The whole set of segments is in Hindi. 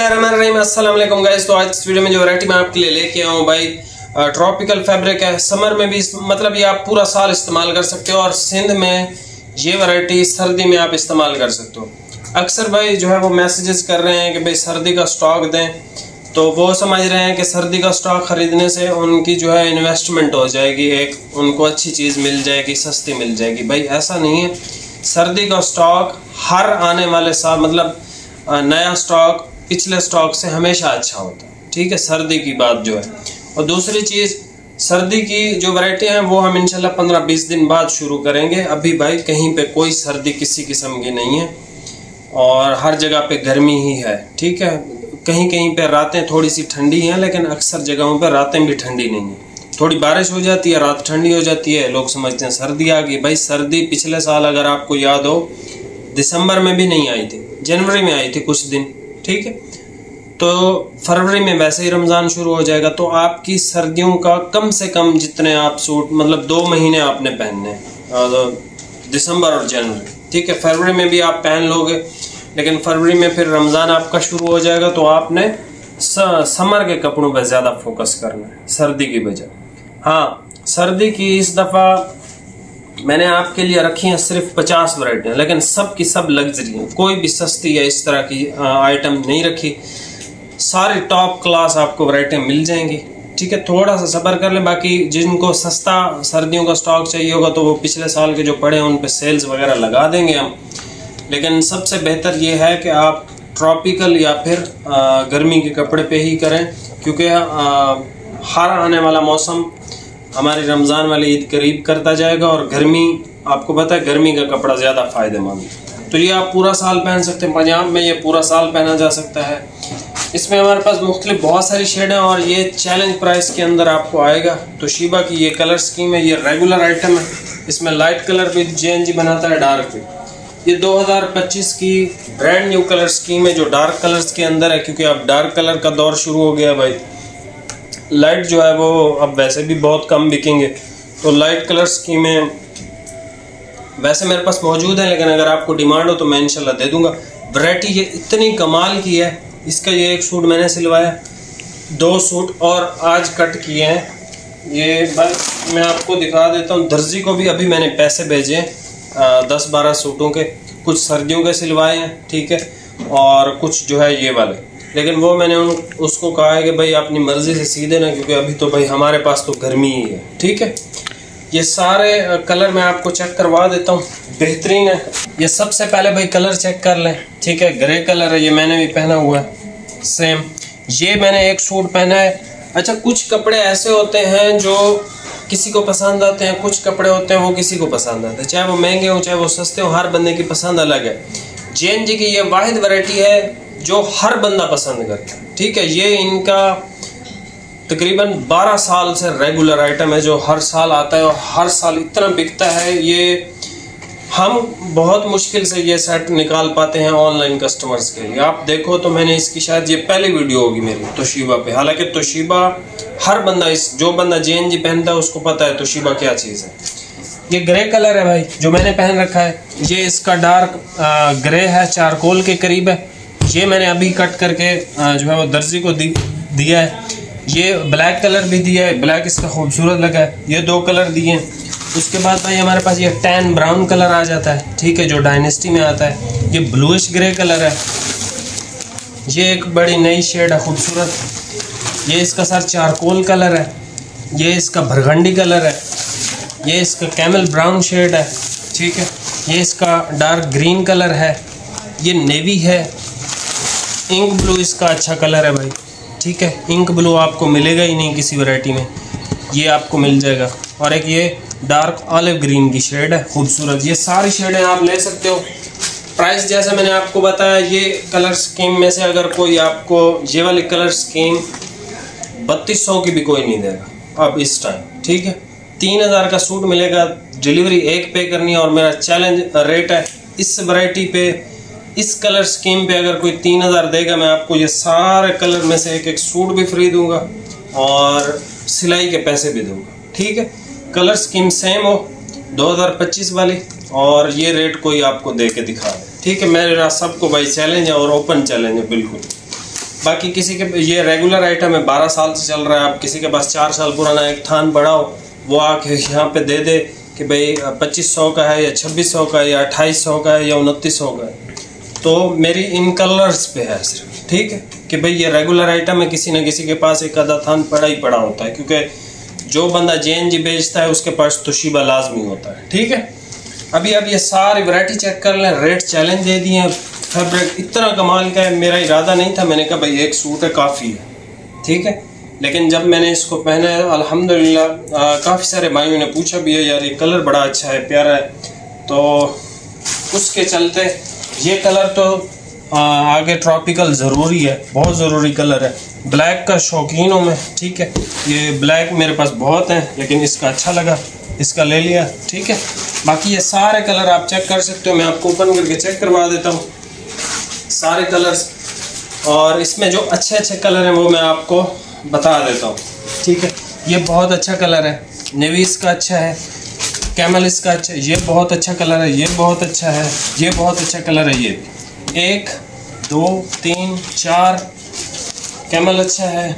अस्सलाम वालेकुम गाइस। तो आज इस वीडियो में जो वैरायटी मैं आपके लिए लेके आया हूँ भाई, ट्रॉपिकल फैब्रिक है। समर में भी मतलब ये आप पूरा साल इस्तेमाल कर सकते हो और सिंध में ये वैरायटी सर्दी में आप इस्तेमाल कर सकते हो। अक्सर भाई जो है वो मैसेजेस कर रहे हैं कि भाई सर्दी का स्टॉक दें, तो वो समझ रहे हैं कि सर्दी का स्टॉक खरीदने से उनकी जो है इन्वेस्टमेंट हो जाएगी, एक उनको अच्छी चीज़ मिल जाएगी, सस्ती मिल जाएगी। भाई ऐसा नहीं है। सर्दी का स्टॉक हर आने वाले साल मतलब नया स्टॉक पिछले स्टॉक से हमेशा अच्छा होता है, ठीक है। सर्दी की बात जो है, और दूसरी चीज़ सर्दी की जो वैरायटी हैं वो हम इंशाल्लाह 15-20 दिन बाद शुरू करेंगे। अभी भाई कहीं पे कोई सर्दी किसी किस्म की नहीं है और हर जगह पे गर्मी ही है, ठीक है। कहीं कहीं पे रातें थोड़ी सी ठंडी हैं, लेकिन अक्सर जगहों पे रातें भी ठंडी नहीं है। थोड़ी बारिश हो जाती है, रात ठंडी हो जाती है, लोग समझते हैं सर्दी आ गई। भाई सर्दी पिछले साल अगर आपको याद हो दिसंबर में भी नहीं आई थी, जनवरी में आई थी कुछ दिन, ठीक है। तो फरवरी में वैसे ही रमज़ान शुरू हो जाएगा, तो आपकी सर्दियों का कम से कम जितने आप सूट मतलब 2 महीने आपने पहनने दिसंबर और जनवरी, ठीक है। फरवरी में भी आप पहन लोगे, लेकिन फरवरी में फिर रमज़ान आपका शुरू हो जाएगा, तो आपने समर के कपड़ों पर ज़्यादा फोकस करना है सर्दी की बजाय। हाँ, सर्दी की इस दफ़ा मैंने आपके लिए रखी हैं सिर्फ 50 वैरायटियाँ, लेकिन सब की सब लग्जरी हैं। कोई भी सस्ती या इस तरह की आइटम नहीं रखी, सारी टॉप क्लास आपको वैरायटियाँ मिल जाएंगी, ठीक है। थोड़ा सा सब्र कर ले। बाकी जिनको सस्ता सर्दियों का स्टॉक चाहिए होगा तो वो पिछले साल के जो पड़े हैं उन पे सेल्स वगैरह लगा देंगे हम, लेकिन सबसे बेहतर ये है कि आप ट्रॉपिकल या फिर गर्मी के कपड़े पे ही करें, क्योंकि हर आने वाला मौसम हमारी रमज़ान वाली ईद करीब करता जाएगा और गर्मी आपको पता है गर्मी का कपड़ा ज़्यादा फ़ायदेमंद है। तो ये आप पूरा साल पहन सकते हैं। पंजाब में ये पूरा साल पहना जा सकता है। इसमें हमारे पास मुख्तलिफ बहुत सारी शेड हैं और ये चैलेंज प्राइस के अंदर आपको आएगा। तोशिबा की ये कलर स्कीम है, ये रेगुलर आइटम है। इसमें लाइट कलर भी JNG बनाता है, डार्क भी। ये 2025 की ब्रांड न्यू कलर स्कीम है जो डार्क कलर्स के अंदर है, क्योंकि अब डार्क कलर का दौर शुरू हो गया भाई। लाइट जो है वो अब वैसे भी बहुत कम बिकेंगे, तो लाइट कलर स्कीमें वैसे मेरे पास मौजूद है, लेकिन अगर आपको डिमांड हो तो मैं इंशाल्लाह दे दूंगा। वैरायटी ये इतनी कमाल की है। इसका ये एक सूट मैंने सिलवाया, 2 सूट और आज कट किए हैं। ये भाई मैं आपको दिखा देता हूँ। दर्जी को भी अभी मैंने पैसे भेजे 10-12 सूटों के, कुछ सर्दियों के सिलवाए हैं, ठीक है, और कुछ जो है ये वाले। लेकिन वो मैंने उसको कहा है कि भाई अपनी मर्जी से सी देना, क्योंकि अभी तो भाई हमारे पास तो गर्मी ही है, ठीक है। ये सारे कलर मैं आपको चेक करवा देता हूँ, बेहतरीन है। ये सबसे पहले भाई कलर चेक कर लें, ठीक है। ग्रे कलर है, ये मैंने भी पहना हुआ है सेम। ये मैंने एक सूट पहना है। अच्छा, कुछ कपड़े ऐसे होते हैं जो किसी को पसंद आते हैं, कुछ कपड़े होते हैं वो किसी को पसंद आते हैं, चाहे वो महंगे हो चाहे वो सस्ते हो, हर बंदे की पसंद अलग है। JNG की ये वाहिद वैरायटी है जो हर बंदा पसंद करता है, ठीक है। ये इनका तकरीबन 12 साल से रेगुलर आइटम है जो हर साल आता है और हर साल इतना बिकता है। ये हम बहुत मुश्किल से ये सेट निकाल पाते हैं ऑनलाइन कस्टमर्स के लिए। आप देखो तो मैंने इसकी शायद ये पहली वीडियो होगी मेरी तोशिबा पे। हालांकि तोशिबा हर बंदा जो बंदा JNG पहनता है उसको पता है तोशिबा क्या चीज़ है। ये ग्रे कलर है भाई जो मैंने पहन रखा है। ये इसका डार्क ग्रे है, चारकोल के करीब है। ये मैंने अभी कट करके जो है वो दर्जी को दिया है। ये ब्लैक कलर भी दिया है, ब्लैक इसका खूबसूरत लगा है। ये 2 कलर दिए हैं। उसके बाद भाई हमारे पास ये टैन ब्राउन कलर आ जाता है, ठीक है, जो डायनेस्टी में आता है। ये ब्लूइश ग्रे कलर है। ये एक बड़ी नई शेड है, खूबसूरत। ये इसका सर चारकोल कलर है। ये इसका भरगंडी कलर है। ये इसका कैमल ब्राउन शेड है, ठीक है। ये इसका डार्क ग्रीन कलर है। ये नेवी है। इंक ब्लू इसका अच्छा कलर है भाई, ठीक है। इंक ब्लू आपको मिलेगा ही नहीं किसी वैरायटी में, ये आपको मिल जाएगा। और एक ये डार्क ऑलिव ग्रीन की शेड है, खूबसूरत। ये सारी शेडें आप ले सकते हो। प्राइस जैसे मैंने आपको बताया, ये कलर स्कीम में से अगर कोई आपको ये वाली कलर स्कीम 3200 की भी कोई नहीं देगा अब इस टाइम, ठीक है। 3000 का सूट मिलेगा, डिलीवरी एक पे करनी है। और मेरा चैलेंज रेट है इस वैरायटी पे, इस कलर स्कीम पे अगर कोई 3000 देगा, मैं आपको ये सारे कलर में से एक सूट भी फ्री दूंगा और सिलाई के पैसे भी दूंगा, ठीक है। कलर स्कीम सेम हो 2025 वाली, और ये रेट कोई आपको दे के दिखा दे, ठीक है। मेरा सबको भाई चैलेंज है और ओपन चैलेंज है बिल्कुल। बाकी किसी के ये रेगुलर आइटम है, 12 साल से चल रहा है। अब किसी के पास 4 साल पुराना एक थान पड़ा हो, वो आके यहाँ पे दे दे कि भाई 2500 का है या 2600 का है या 2800 का है या 2900 का है, तो मेरी इन कलर्स पे है सिर्फ, ठीक है, कि भाई ये रेगुलर आइटम है, किसी न किसी के पास एक आधा थान पड़ा ही पड़ा होता है, क्योंकि जो बंदा JNG बेचता है उसके पास तोशिबा लाजमी होता है, ठीक है। अभी आप ये सारी वैरायटी चेक कर लें, रेट चैलेंज दे दिए हैं। फैब्रिक इतना कमाल का है, मेरा इरादा नहीं था, मैंने कहा भाई एक सूट है काफ़ी है, ठीक है। लेकिन जब मैंने इसको पहना है अल्हम्दुलिल्लाह, काफ़ी सारे भाइयों ने पूछा भी है यार ये कलर बड़ा अच्छा है, प्यारा है, तो उसके चलते ये कलर तो आगे ट्रॉपिकल ज़रूरी है, बहुत ज़रूरी कलर है। ब्लैक का शौकीन हूँ मैं, ठीक है, ये ब्लैक मेरे पास बहुत हैं, लेकिन इसका अच्छा लगा, इसका ले लिया, ठीक है। बाकी ये सारे कलर आप चेक कर सकते हो, मैं आपको ओपन करके चेक करवा देता हूँ सारे कलर्स, और इसमें जो अच्छे अच्छे कलर हैं वो मैं आपको बता देता हूँ, ठीक है। ये बहुत अच्छा कलर है, नेवी इसका अच्छा है, कैमल इसका अच्छा है, ये बहुत अच्छा कलर है, ये बहुत अच्छा है, ये बहुत अच्छा कलर है, ये 1 2 3 4 कैमल अच्छा है,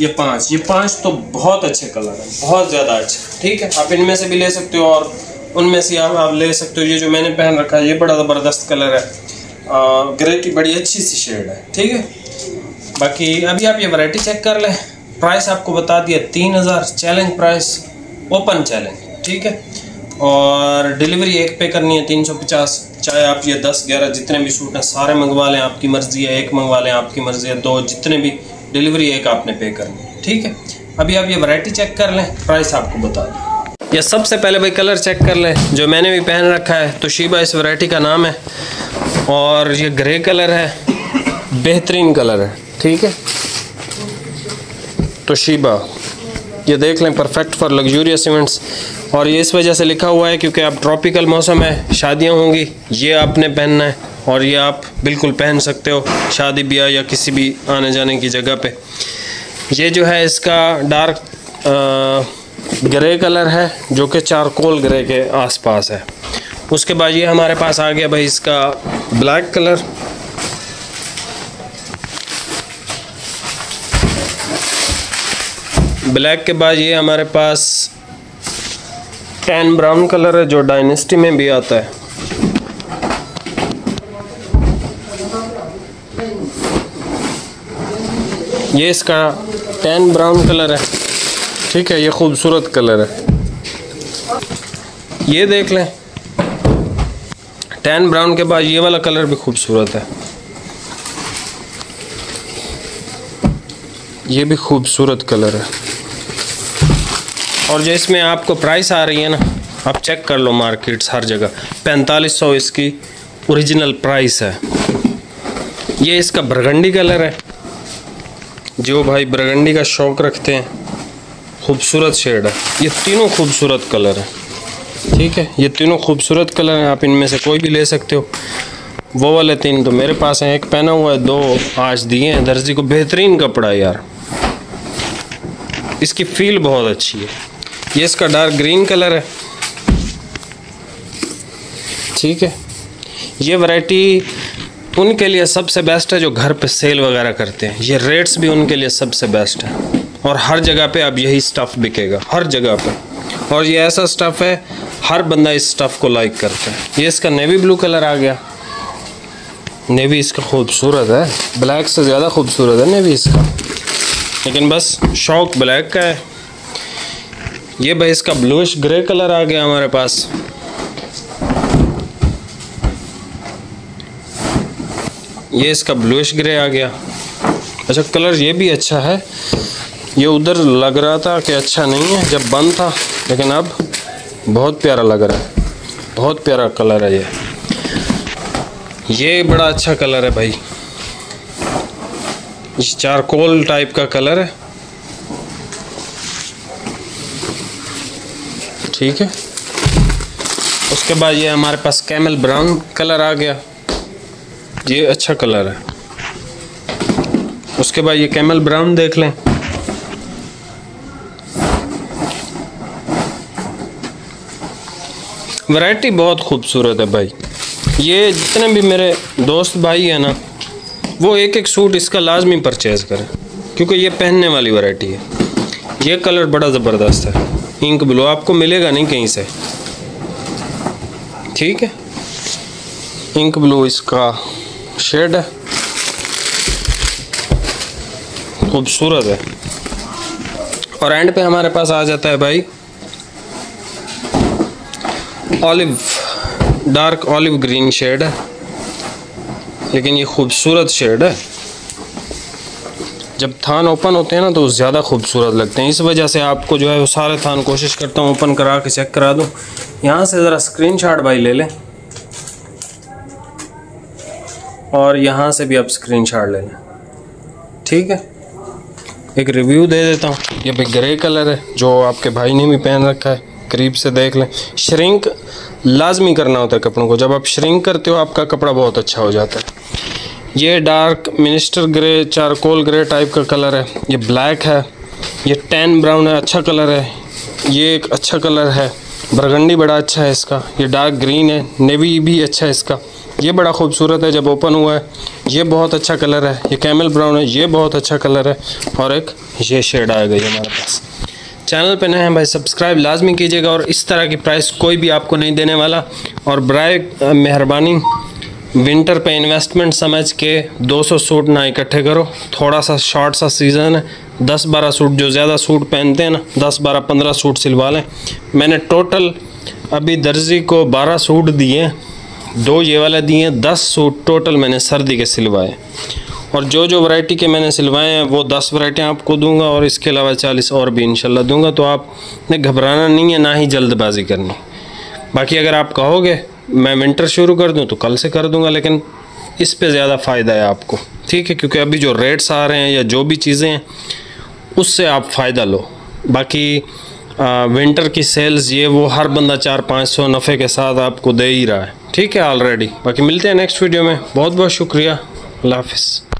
ये 5 तो बहुत अच्छे कलर है, बहुत ज़्यादा अच्छा, ठीक है। आप इनमें से भी ले सकते हो और उनमें से आप ले सकते हो। ये जो मैंने पहन रखा है ये बड़ा ज़बरदस्त कलर है, ग्रे की बड़ी अच्छी सी शेड है, ठीक है। बाकी अभी आप ये वैरायटी चेक कर लें। प्राइस आपको बता दिया 3000 चैलेंज प्राइस, ओपन चैलेंज, ठीक है। और डिलीवरी एक पे करनी है 350, चाहे आप ये 10-11 जितने भी सूट हैं सारे मंगवा लें, आपकी मर्ज़ी है, एक मंगवा लें आपकी मर्ज़ी है, 2 जितने भी, डिलीवरी एक आपने पे करनी है, ठीक है। अभी आप ये वैरायटी चेक कर लें, प्राइस आपको बता दें। ये सबसे पहले भाई कलर चेक कर लें, जो मैंने भी पहन रखा है, तोशिबा इस वैरायटी का नाम है, और ये ग्रे कलर है, बेहतरीन कलर है, ठीक है। तोशिबा ये देख लें, परफेक्ट फॉर लग्जूरियस इवेंट्स, और ये इस वजह से लिखा हुआ है क्योंकि अब ट्रॉपिकल मौसम है, शादियां होंगी, ये आपने पहनना है, और ये आप बिल्कुल पहन सकते हो शादी ब्याह या किसी भी आने जाने की जगह पे। ये जो है इसका डार्क ग्रे कलर है, जो कि चारकोल ग्रे के आसपास है। उसके बाद ये हमारे पास आ गया भाई इसका ब्लैक कलर, ब्लैक के बाद ये हमारे पास टैन ब्राउन कलर है, जो डायनेस्टी में भी आता है। ये इसका टैन ब्राउन कलर है, ठीक है, ये खूबसूरत कलर है। ये देख लें, टैन ब्राउन के बाद ये वाला कलर भी खूबसूरत है, ये भी खूबसूरत कलर है। और जो इसमें आपको प्राइस आ रही है ना, आप चेक कर लो मार्केट्स हर जगह, 4500 इसकी ओरिजिनल प्राइस है। ये इसका बरगंडी कलर है, जो भाई बरगंडी का शौक़ रखते हैं, खूबसूरत शेड है। ये तीनों खूबसूरत कलर है, ठीक है, ये तीनों खूबसूरत कलर हैं, आप इनमें से कोई भी ले सकते हो। वो वाले 3 तो मेरे पास हैं, एक पहना हुआ है, 2 आज दिए हैं दर्जी को। बेहतरीन कपड़ा है यार, इसकी फील बहुत अच्छी है। ये इसका डार्क ग्रीन कलर है, ठीक है। ये वैरायटी उनके लिए सबसे बेस्ट है जो घर पे सेल वगैरह करते हैं, ये रेट्स भी उनके लिए सबसे बेस्ट है, और हर जगह पे अब यही स्टफ़ बिकेगा, हर जगह पे। और ये ऐसा स्टफ़ है, हर बंदा इस स्टफ़ को लाइक करता है। ये इसका नेवी ब्लू कलर आ गया, नेवी इसका खूबसूरत है, ब्लैक से ज़्यादा खूबसूरत है नेवी इसका, लेकिन बस शौक ब्लैक का है। ये भाई इसका ब्लूइश ग्रे कलर आ गया हमारे पास। ये इसका ब्लूइश ग्रे आ गया। अच्छा, कलर ये भी अच्छा है, ये उधर लग रहा था कि अच्छा नहीं है जब बंद था, लेकिन अब बहुत प्यारा लग रहा है, बहुत प्यारा कलर है ये बड़ा अच्छा कलर है भाई, इस चारकोल टाइप का कलर है, ठीक है। उसके बाद ये हमारे पास कैमल ब्राउन कलर आ गया, ये अच्छा कलर है। उसके बाद ये कैमल ब्राउन देख लें, वैरायटी बहुत खूबसूरत है भाई। ये जितने भी मेरे दोस्त भाई हैं ना, वो एक एक सूट इसका लाजमी परचेज़ करें, क्योंकि ये पहनने वाली वैरायटी है। ये कलर बड़ा ज़बरदस्त है, इंक ब्लू, आपको मिलेगा नहीं कहीं से, ठीक है। इंक ब्लू इसका शेड है, खूबसूरत है। और एंड पे हमारे पास आ जाता है भाई olive, dark olive green shade है, लेकिन ये खूबसूरत शेड है। जब थान ओपन होते हैं ना तो ज़्यादा खूबसूरत लगते हैं, इस वजह से आपको जो है वो सारे थान कोशिश करता हूँ ओपन करा के चेक करा दूँ। यहाँ से ज़रा स्क्रीनशॉट भाई ले लें, और यहाँ से भी आप स्क्रीनशॉट ले लें, ठीक है। एक रिव्यू दे देता हूँ। ये भी ग्रे कलर है, जो आपके भाई ने भी पहन रखा है, करीब से देख लें। श्रिंक लाजमी करना होता है कपड़ों को, जब आप श्रिंक करते हो आपका कपड़ा बहुत अच्छा हो जाता है। ये dark minister grey, charcoal grey type का कलर है। ये ब्लैक है, ये टैन ब्राउन है, अच्छा कलर है। ये एक अच्छा कलर है, बरगंडी बड़ा अच्छा है इसका। ये डार्क ग्रीन है, नेवी भी अच्छा है इसका, ये बड़ा खूबसूरत है जब ओपन हुआ है। ये बहुत अच्छा कलर है। ये कैमल ब्राउन है, ये बहुत अच्छा कलर है। और एक ये शेड आ गई हमारे पास। चैनल पे नए हैं भाई, सब्सक्राइब लाजमी कीजिएगा। और इस तरह की प्राइस कोई भी आपको नहीं देने वाला। और बराए मेहरबानी विंटर पे इन्वेस्टमेंट समझ के 200 सूट ना इकट्ठे करो, थोड़ा सा शॉर्ट सा सीज़न है। 10-12 सूट, जो ज़्यादा सूट पहनते हैं ना, 10-12-15 सूट सिलवा लें। मैंने टोटल अभी दर्जी को 12 सूट दिए, 2 ये वाले दिए, 10 सूट टोटल मैंने सर्दी के सिलवाए। और जो वैरायटी के मैंने सिलवाए हैं वो 10 वैरायटियाँ आपको दूंगा, और इसके अलावा 40 और भी इंशाल्लाह दूंगा। तो आपने घबराना नहीं है, ना ही जल्दबाजी करनी। बाकी अगर आप कहोगे मैं विंटर शुरू कर दूं तो कल से कर दूंगा, लेकिन इस पे ज़्यादा फ़ायदा है आपको, ठीक है। क्योंकि अभी जो रेट्स आ रहे हैं या जो भी चीज़ें हैं उससे आप फ़ायदा लो। बाकी विंटर की सेल्स ये वो हर बंदा 400-500 नफ़े के साथ आपको दे ही रहा है, ठीक है ऑलरेडी। बाकी मिलते हैं नेक्स्ट वीडियो में। बहुत बहुत शुक्रिया, अल्लाह हाफ़िज़।